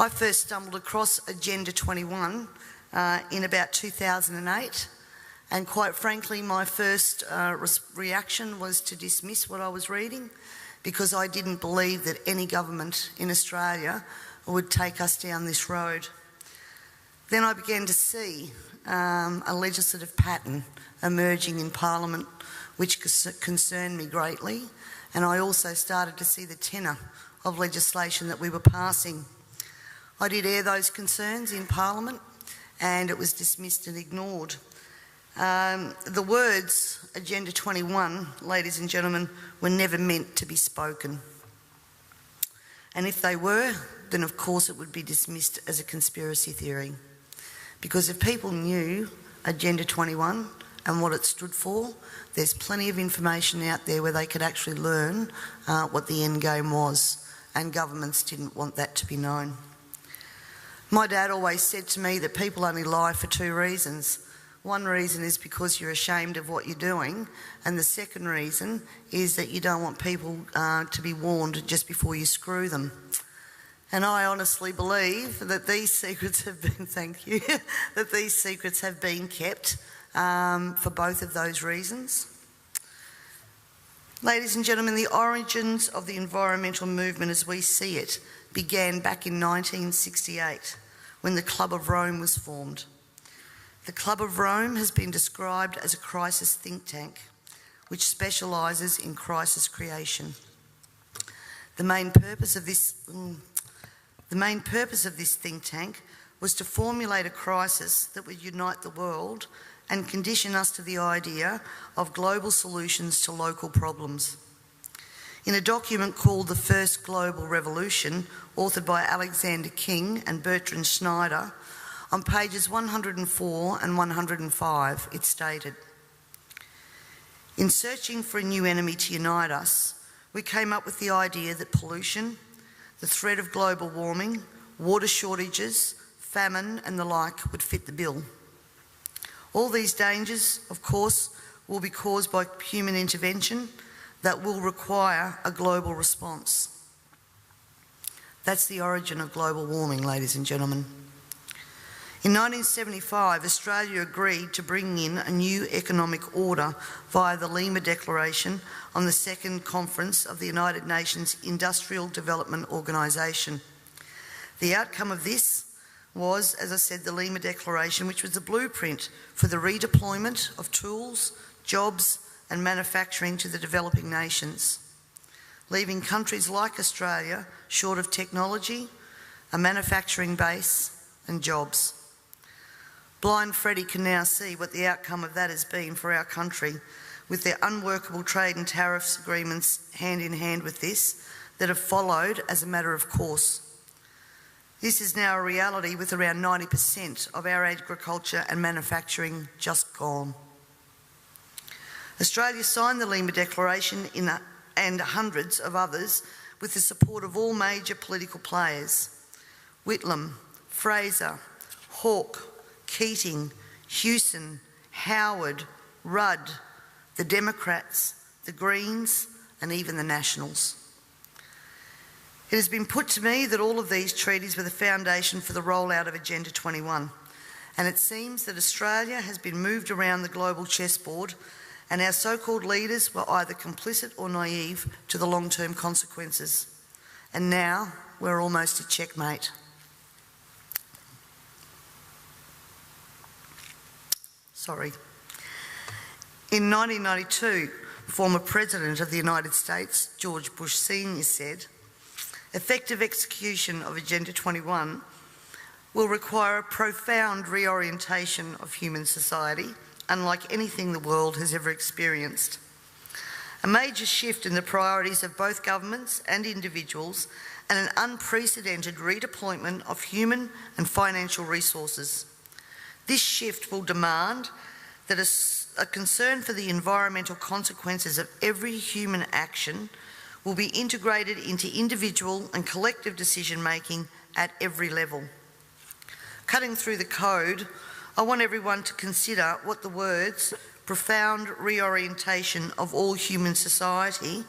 I first stumbled across Agenda 21 in about 2008, and quite frankly my first reaction was to dismiss what I was reading, because I didn't believe that any government in Australia would take us down this road. Then I began to see a legislative pattern emerging in Parliament which concerned me greatly, and I also started to see the tenor of legislation that we were passing. I did air those concerns in Parliament, and it was dismissed and ignored. The words Agenda 21, ladies and gentlemen, were never meant to be spoken. And if they were, then of course it would be dismissed as a conspiracy theory. Because if people knew Agenda 21 and what it stood for, there's plenty of information out there where they could actually learn what the end game was, and governments didn't want that to be known. My dad always said to me that people only lie for two reasons. One reason is because you're ashamed of what you're doing, and the second reason is that you don't want people to be warned just before you screw them. And I honestly believe that these secrets have been, thank you, that these secrets have been kept for both of those reasons. Ladies and gentlemen, the origins of the environmental movement as we see it began back in 1968 when the Club of Rome was formed. The Club of Rome has been described as a crisis think tank which specialises in crisis creation. The main purpose of this think tank was to formulate a crisis that would unite the world and condition us to the idea of global solutions to local problems. In a document called The First Global Revolution, authored by Alexander King and Bertrand Schneider, on pages 104 and 105, it stated, "In searching for a new enemy to unite us, we came up with the idea that pollution, the threat of global warming, water shortages, famine and the like would fit the bill. All these dangers, of course, will be caused by human intervention that will require a global response." That's the origin of global warming, ladies and gentlemen. In 1975, Australia agreed to bring in a new economic order via the Lima Declaration on the Second Conference of the United Nations Industrial Development Organisation. The outcome of this was, as I said, the Lima Declaration, which was a blueprint for the redeployment of tools, jobs and manufacturing to the developing nations, leaving countries like Australia short of technology, a manufacturing base and jobs. Blind Freddie can now see what the outcome of that has been for our country, with their unworkable trade and tariffs agreements hand in hand with this that have followed as a matter of course. This is now a reality, with around 90% of our agriculture and manufacturing just gone. Australia signed the Lima Declaration and hundreds of others with the support of all major political players: Whitlam, Fraser, Hawke, Keating, Hewson, Howard, Rudd, the Democrats, the Greens and even the Nationals. It has been put to me that all of these treaties were the foundation for the rollout of Agenda 21, and it seems that Australia has been moved around the global chessboard, and our so-called leaders were either complicit or naive to the long-term consequences. And now we're almost at checkmate. In 1992, former President of the United States, George Bush Sr. said, "Effective execution of Agenda 21 will require a profound reorientation of human society, unlike anything the world has ever experienced. A major shift in the priorities of both governments and individuals, and an unprecedented redeployment of human and financial resources. This shift will demand that a concern for the environmental consequences of every human action will be integrated into individual and collective decision-making at every level." Cutting through the code, I want everyone to consider what the words "profound reorientation of all human society"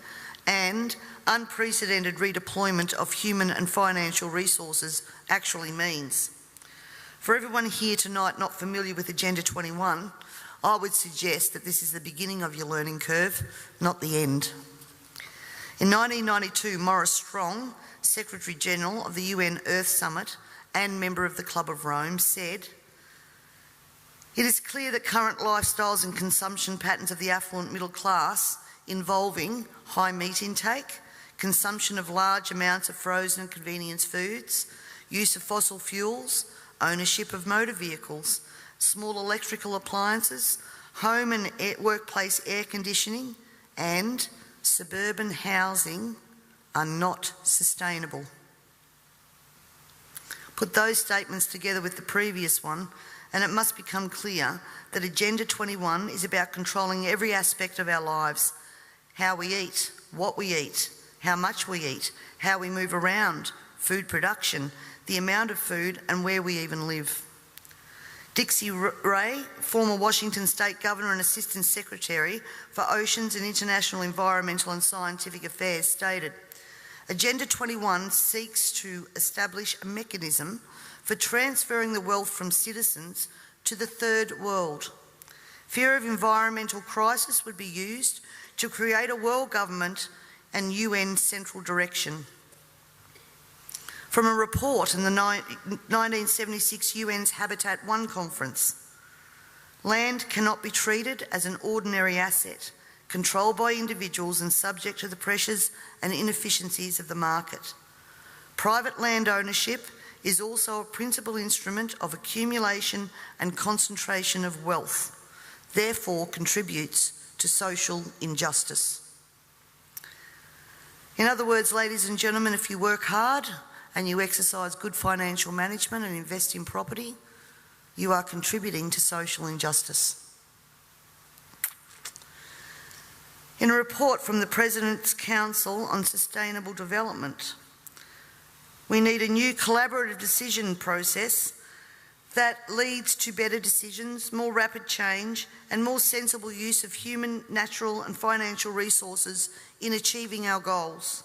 and unprecedented redeployment of human and financial resources actually means. For everyone here tonight not familiar with Agenda 21, I would suggest that this is the beginning of your learning curve, not the end. In 1992, Maurice Strong, Secretary-General of the UN Earth Summit and member of the Club of Rome, said, "It is clear that current lifestyles and consumption patterns of the affluent middle class, involving high meat intake, consumption of large amounts of frozen and convenience foods, use of fossil fuels, ownership of motor vehicles, small electrical appliances, home and workplace air conditioning, and suburban housing are not sustainable." Put those statements together with the previous one, and it must become clear that Agenda 21 is about controlling every aspect of our lives: how we eat, what we eat, how much we eat, how we move around, food production, the amount of food, and where we even live. Dixie Ray, former Washington State Governor and Assistant Secretary for Oceans and International Environmental and Scientific Affairs, stated, "Agenda 21 seeks to establish a mechanism for transferring the wealth from citizens to the third world. Fear of environmental crisis would be used to create a world government and UN central direction." From a report in the 1976 UN's Habitat 1 conference, land cannot be treated as an ordinary asset, controlled by individuals and subject to the pressures and inefficiencies of the market. Private land ownership is also a principal instrument of accumulation and concentration of wealth, therefore contributes to social injustice. In other words, ladies and gentlemen, if you work hard and you exercise good financial management and invest in property, you are contributing to social injustice. In a report from the President's Council on Sustainable Development, we need a new collaborative decision process that leads to better decisions, more rapid change, and more sensible use of human, natural and financial resources in achieving our goals.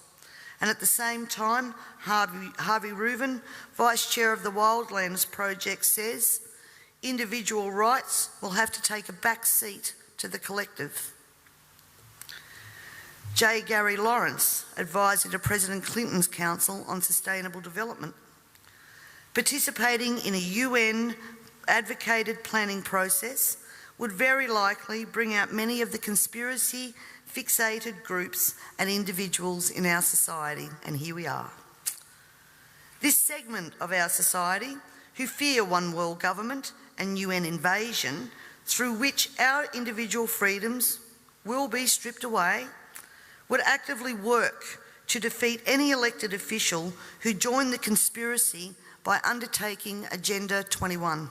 And at the same time, Harvey Reuven, Vice Chair of the Wildlands Project, says individual rights will have to take a back seat to the collective. J. Gary Lawrence, Advisor to President Clinton's Council on Sustainable Development, participating in a UN-advocated planning process would very likely bring out many of the conspiracy-fixated groups and individuals in our society, and here we are. This segment of our society, who fear one world government and UN invasion, through which our individual freedoms will be stripped away, would actively work to defeat any elected official who joined the conspiracy by undertaking Agenda 21.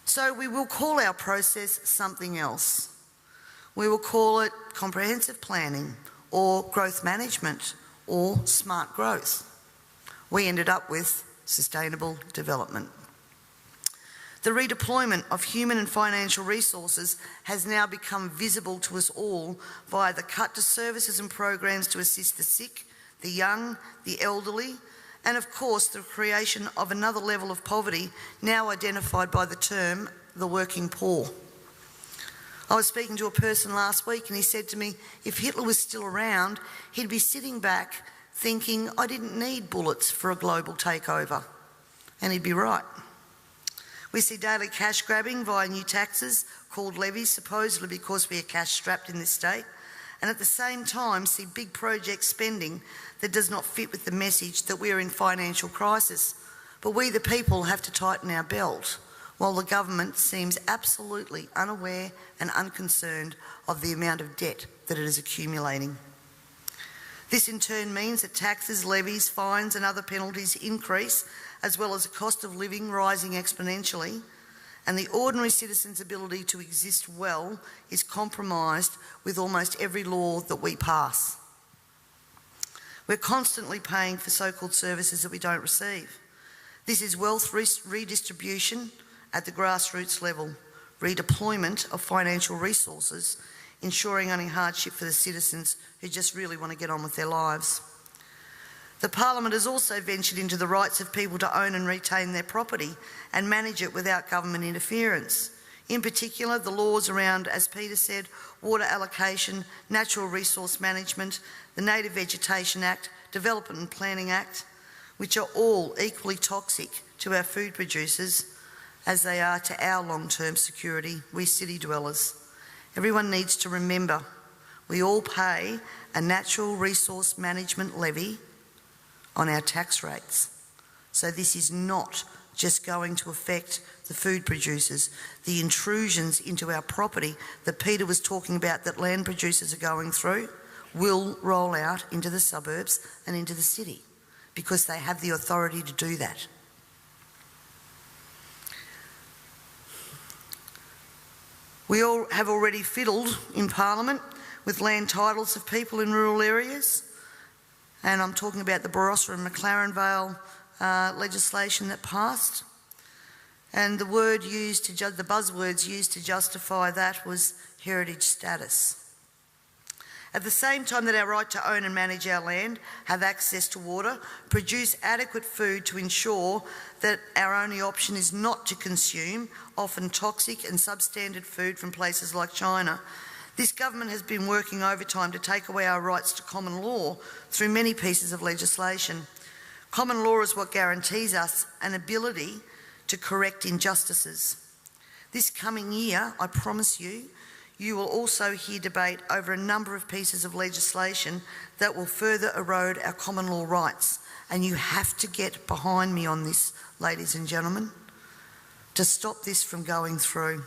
So we will call our process something else. We will call it comprehensive planning or growth management or smart growth. We ended up with sustainable development. The redeployment of human and financial resources has now become visible to us all via the cut to services and programs to assist the sick, the young, the elderly, and of course the creation of another level of poverty now identified by the term the working poor. I was speaking to a person last week and he said to me, if Hitler was still around, he'd be sitting back thinking, I didn't need bullets for a global takeover. And he'd be right. We see daily cash grabbing via new taxes called levies, supposedly because we are cash strapped in this state, and at the same time see big project spending that does not fit with the message that we are in financial crisis. But we the people have to tighten our belt, while the government seems absolutely unaware and unconcerned of the amount of debt that it is accumulating. This in turn means that taxes, levies, fines and other penalties increase, as well as the cost of living rising exponentially, and the ordinary citizen's ability to exist well is compromised with almost every law that we pass. We're constantly paying for so-called services that we don't receive. This is wealth redistribution at the grassroots level, redeployment of financial resources ensuring only hardship for the citizens who just really want to get on with their lives. The Parliament has also ventured into the rights of people to own and retain their property and manage it without government interference. In particular, the laws around, as Peter said, water allocation, natural resource management, the Native Vegetation Act, Development and Planning Act, which are all equally toxic to our food producers as they are to our long-term security, we city dwellers. Everyone needs to remember we all pay a natural resource management levy on our tax rates. So this is not just going to affect the food producers. The intrusions into our property that Peter was talking about that land producers are going through will roll out into the suburbs and into the city because they have the authority to do that. We all have already fiddled in Parliament with land titles of people in rural areas, and I'm talking about the Barossa and McLaren Vale legislation that passed. And the buzzwords used to justify that was heritage status. At the same time that our right to own and manage our land, have access to water, produce adequate food to ensure that our only option is not to consume often toxic and substandard food from places like China, this government has been working overtime to take away our rights to common law through many pieces of legislation. Common law is what guarantees us an ability to correct injustices. This coming year, I promise you, you will also hear debate over a number of pieces of legislation that will further erode our common law rights. And you have to get behind me on this, ladies and gentlemen, to stop this from going through.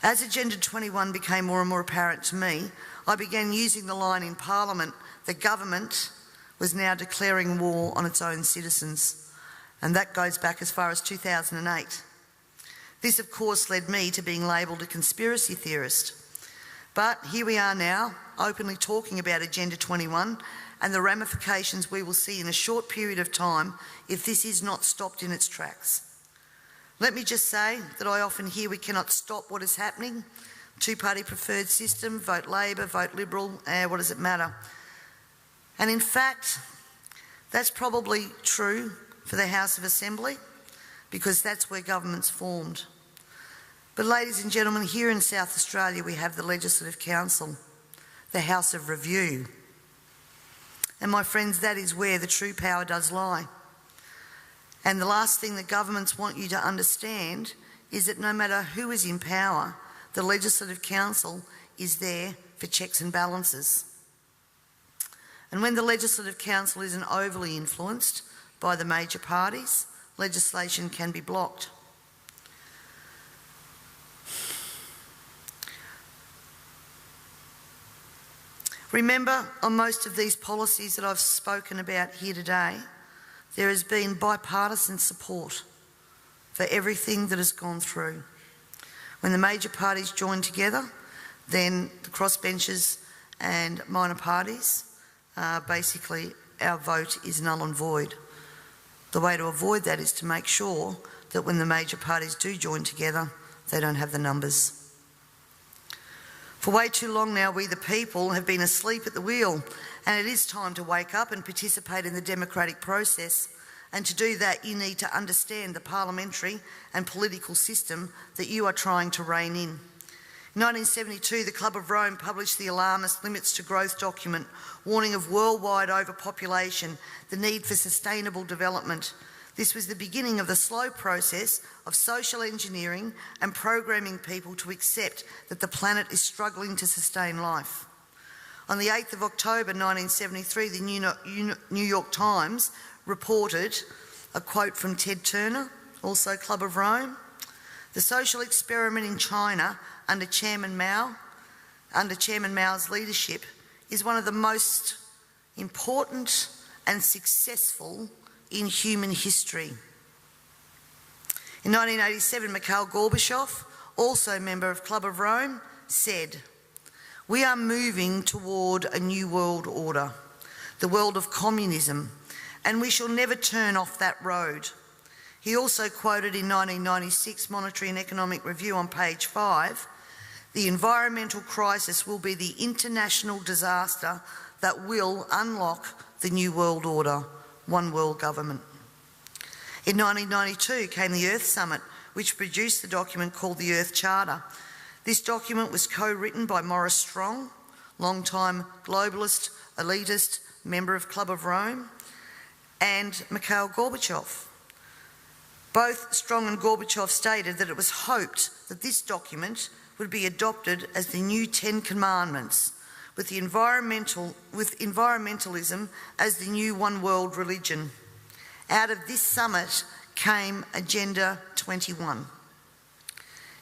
As Agenda 21 became more and more apparent to me, I began using the line in Parliament, the government was now declaring war on its own citizens. And that goes back as far as 2008. This, of course, led me to being labelled a conspiracy theorist. But here we are now, openly talking about Agenda 21 and the ramifications we will see in a short period of time if this is not stopped in its tracks. Let me just say that I often hear we cannot stop what is happening. Two-party preferred system, vote Labor, vote Liberal, what does it matter? And in fact, that's probably true for the House of Assembly, because that's where government's formed. But ladies and gentlemen, here in South Australia we have the Legislative Council, the House of Review. And my friends, that is where the true power does lie. And the last thing that governments want you to understand is that no matter who is in power, the Legislative Council is there for checks and balances. And when the Legislative Council isn't overly influenced by the major parties, legislation can be blocked. Remember, on most of these policies that I've spoken about here today, there has been bipartisan support for everything that has gone through. When the major parties join together, then the crossbenchers and minor parties, basically our vote is null and void. The way to avoid that is to make sure that when the major parties do join together, they don't have the numbers. For way too long now, we the people have been asleep at the wheel, and it is time to wake up and participate in the democratic process. And to do that, you need to understand the parliamentary and political system that you are trying to rein in. In 1972, the Club of Rome published the alarmist Limits to Growth document, warning of worldwide overpopulation, the need for sustainable development. This was the beginning of the slow process of social engineering and programming people to accept that the planet is struggling to sustain life. On the 8th of October 1973, the New York Times reported a quote from Ted Turner, also Club of Rome. The social experiment in China under Chairman Mao's leadership is one of the most important and successful in human history. In 1987, Mikhail Gorbachev, also a member of Club of Rome, said, "We are moving toward a new world order, the world of communism, and we shall never turn off that road." He also quoted in 1996 Monetary and Economic Review on page 5, The environmental crisis will be the international disaster that will unlock the New World Order, one world government. In 1992 came the Earth Summit, which produced the document called the Earth Charter. This document was co-written by Maurice Strong, long-time globalist, elitist, member of Club of Rome, and Mikhail Gorbachev. Both Strong and Gorbachev stated that it was hoped that this document would be adopted as the new 10 Commandments, with environmentalism as the new one world religion. Out of this summit came Agenda 21.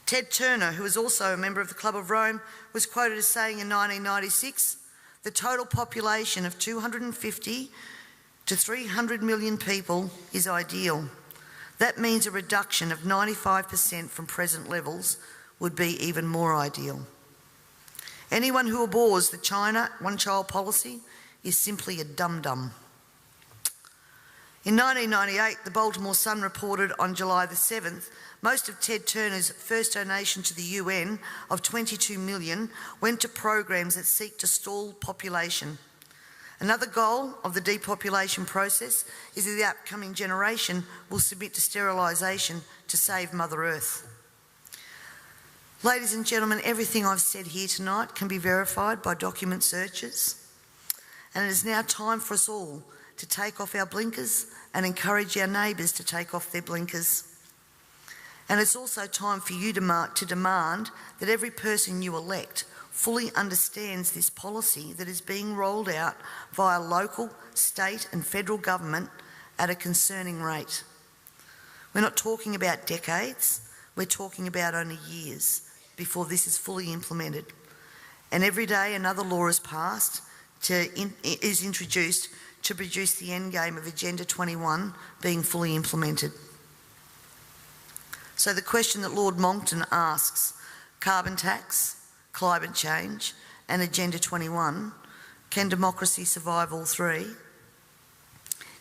Ted Turner, who was also a member of the Club of Rome, was quoted as saying in 1996, the total population of 250 to 300 million people is ideal. That means a reduction of 95% from present levels would be even more ideal. Anyone who abhors the China one-child policy is simply a dum-dum. In 1998, the Baltimore Sun reported on July the 7th, most of Ted Turner's first donation to the UN of $22 million went to programs that seek to stall population. Another goal of the depopulation process is that the upcoming generation will submit to sterilisation to save Mother Earth. Ladies and gentlemen, everything I've said here tonight can be verified by document searches, and it is now time for us all to take off our blinkers and encourage our neighbours to take off their blinkers. And it's also time for you to demand that every person you elect fully understands this policy that is being rolled out via local, state and federal government at a concerning rate. We're not talking about decades, we're talking about only years before this is fully implemented. And every day another law is passed, is introduced to produce the end game of Agenda 21 being fully implemented. So the question that Lord Monckton asks, carbon tax, climate change and Agenda 21, can democracy survive all three?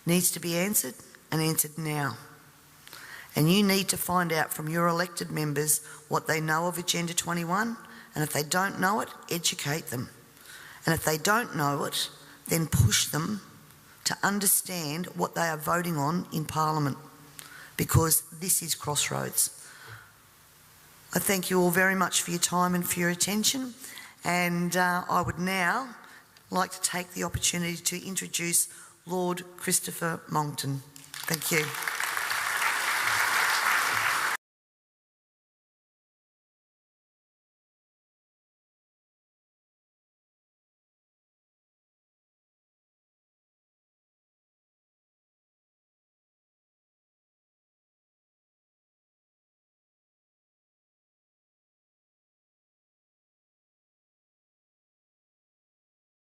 Needs to be answered, and answered now. And you need to find out from your elected members what they know of Agenda 21, and if they don't know it, educate them. And if they don't know it, then push them to understand what they are voting on in Parliament, because this is crossroads. I thank you all very much for your time and for your attention, and I would now like to take the opportunity to introduce Lord Christopher Monckton. Thank you.